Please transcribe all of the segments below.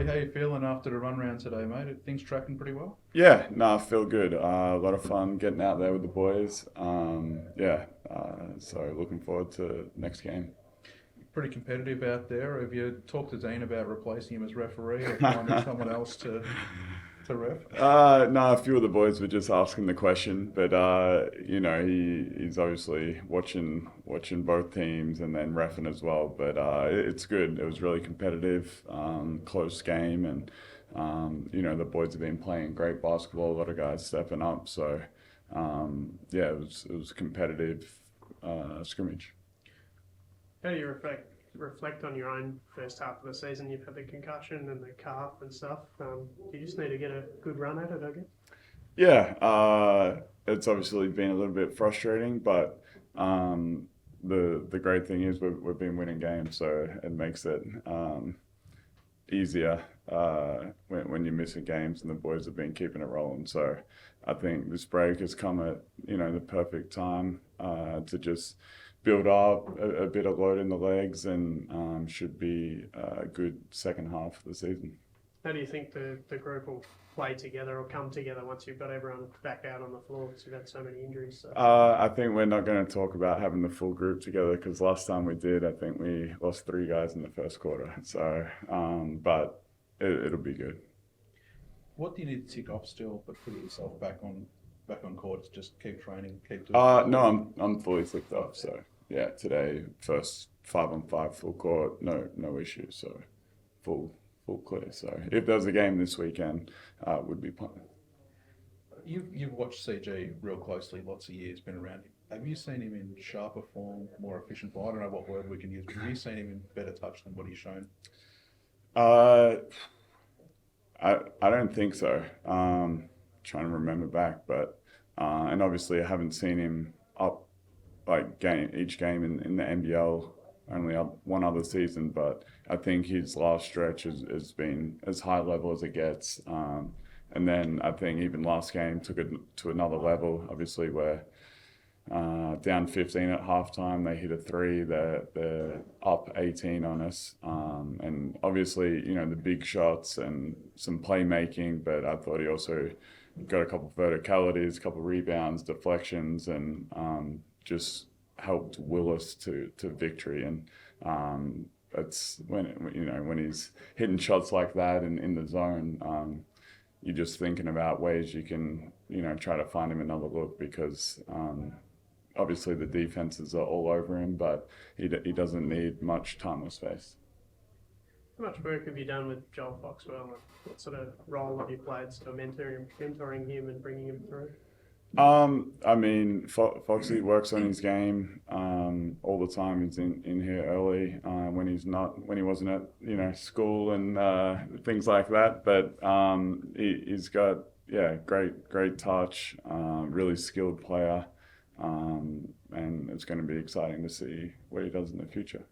Ollie, how you feeling after the run round today, mate? Are things tracking pretty well? Yeah, no, I feel good. A lot of fun getting out there with the boys. So looking forward to next game. Pretty competitive out there. Have you talked to Dean about replacing him as referee or finding someone else to ref? No, a few of the boys were just asking the question, but he's obviously watching both teams and then reffing as well. But it's good. It was really competitive, close game, and the boys have been playing great basketball. A lot of guys stepping up. So it was a competitive scrimmage. How do you reflect on your own first half of the season? You've had the concussion and the calf and stuff. You just need to get a good run at it, I guess. Yeah, it's obviously been a little bit frustrating, but the great thing is we've been winning games, so it makes it easier when you're missing games, and the boys have been keeping it rolling. So I think this break has come at the perfect time to just build up a bit of load in the legs, and should be a good second half of the season. How do you think the group will play together or come together once you've got everyone back out on the floor because you've had so many injuries? So. I think we're not going to talk about having the full group together, because last time we did, I think we lost 3 guys in the first quarter. So, but it'll be good. What do you need to tick off still, but put yourself back on court? Just keep training, keep doing. No, I'm fully flipped up. So yeah, today first 5-on-5 full court, no issues. So full clear. So if there's a game this weekend, would be playing. You've watched CG real closely, lots of years, been around him. Have you seen him in sharper form, more efficient form? I don't know what word we can use, but have you seen him in better touch than what he's shown? I don't think so. Trying to remember back, but and obviously I haven't seen him up like each game in the NBL, only up one other season, but I think his last stretch has been as high level as it gets. And then I think even last game took it to another level. Obviously we're down 15 at halftime. They hit a 3. They're up 18 on us. And obviously, the big shots and some playmaking, but I thought he also got a couple of verticalities, a couple of rebounds, deflections, and just helped will us to victory. And it's when he's hitting shots like that in the zone, you're just thinking about ways you can try to find him another look, because obviously the defenses are all over him, but he doesn't need much time or space. How much work have you done with Joel Foxwell? What sort of role have you played sort of mentoring him and bringing him through? I mean, Foxy works on his game all the time. He's in here early when he wasn't at school and things like that. But he's got great touch, really skilled player, and it's going to be exciting to see what he does in the future.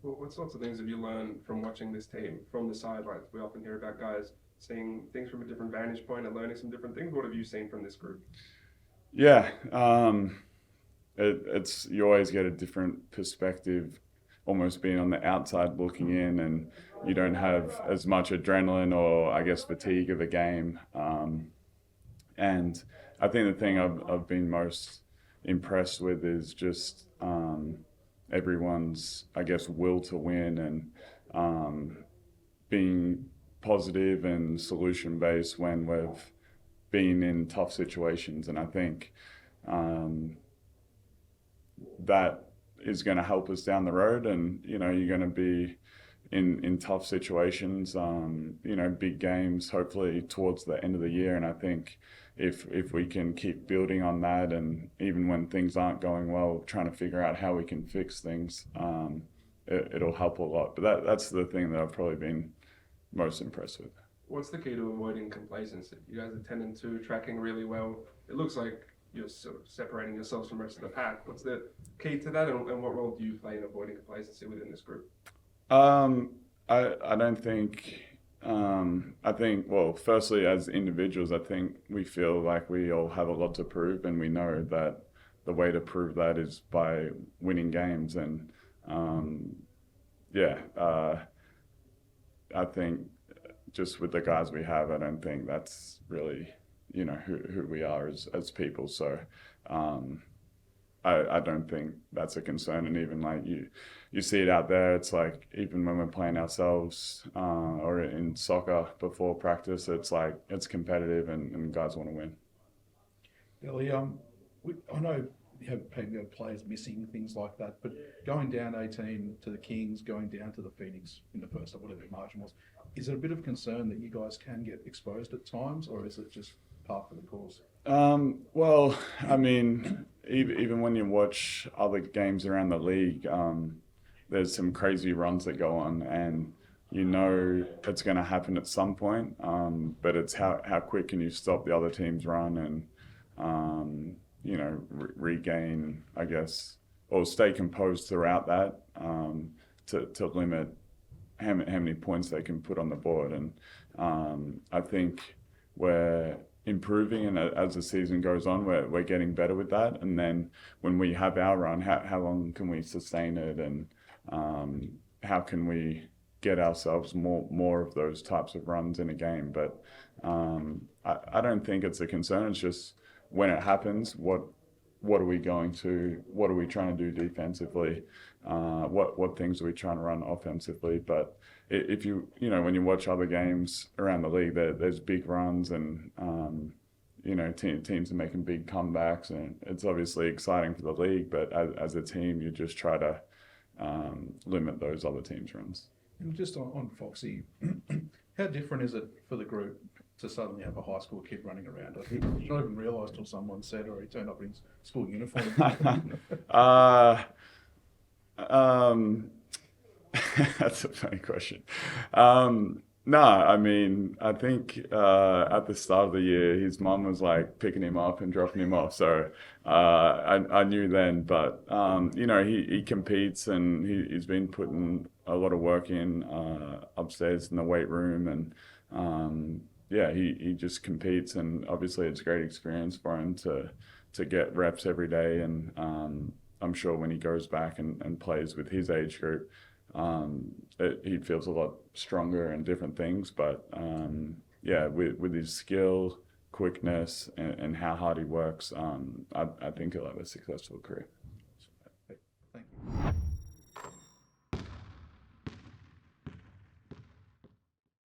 Well, what sorts of things have you learned from watching this team from the sidelines? We often hear about guys seeing things from a different vantage point and learning some different things. What have you seen from this group? Yeah, it's you always get a different perspective, almost being on the outside looking in, and you don't have as much adrenaline or I guess fatigue of a game. And I think the thing I've been most impressed with is just everyone's, I guess, will to win, and being positive and solution based when we've been in tough situations. And I think that is going to help us down the road. And you're going to be in tough situations, big games, hopefully towards the end of the year. And I think if we can keep building on that, and even when things aren't going well, trying to figure out how we can fix things, it'll help a lot. But that's the thing that I've probably been most impressed with. What's the key to avoiding complacency? You guys are 10-2, tracking really well. It looks like you're sort of separating yourselves from the rest of the pack. What's the key to that, and what role do you play in avoiding complacency within this group? I don't think. I think, well, firstly, as individuals, I think we feel like we all have a lot to prove, and we know that the way to prove that is by winning games. And I think just with the guys we have, I don't think that's really, who we are as people. So I don't think that's a concern. And even like you see it out there, it's like even when we're playing ourselves or in soccer before practice, it's like it's competitive and guys want to win. Ellie, I know you have players missing, things like that, but going down 18 to the Kings, going down to the Phoenix in the first, whatever the margin was, is it a bit of concern that you guys can get exposed at times, or is it just par for the course? Well, I mean, even when you watch other games around the league, there's some crazy runs that go on, and it's going to happen at some point. But it's how quick can you stop the other team's run and regain, I guess, or stay composed throughout that to limit how many points they can put on the board. And I think we're improving, and as the season goes on, we're getting better with that. And then when we have our run, how long can we sustain it, and how can we get ourselves more of those types of runs in a game? But I don't think it's a concern. It's just when it happens, what are we trying to do defensively? What things are we trying to run offensively? But if when you watch other games around the league, there's big runs and teams are making big comebacks, and it's obviously exciting for the league. But as a team, you just try to limit those other teams' runs. And just on Foxy, how different is it for the group to suddenly have a high school kid running around? I think you don't even realise till someone said, or he turned up in his school uniform. That's a funny question. No, I mean, I think at the start of the year, his mum was like picking him up and dropping him off. So I knew then, but he competes, and he's been putting a lot of work in upstairs in the weight room, and he just competes, and obviously it's a great experience for him to get reps every day. And I'm sure when he goes back and plays with his age group, he feels a lot stronger and different things. But with his skill, quickness, and how hard he works, I think he'll have a successful career. Thank you.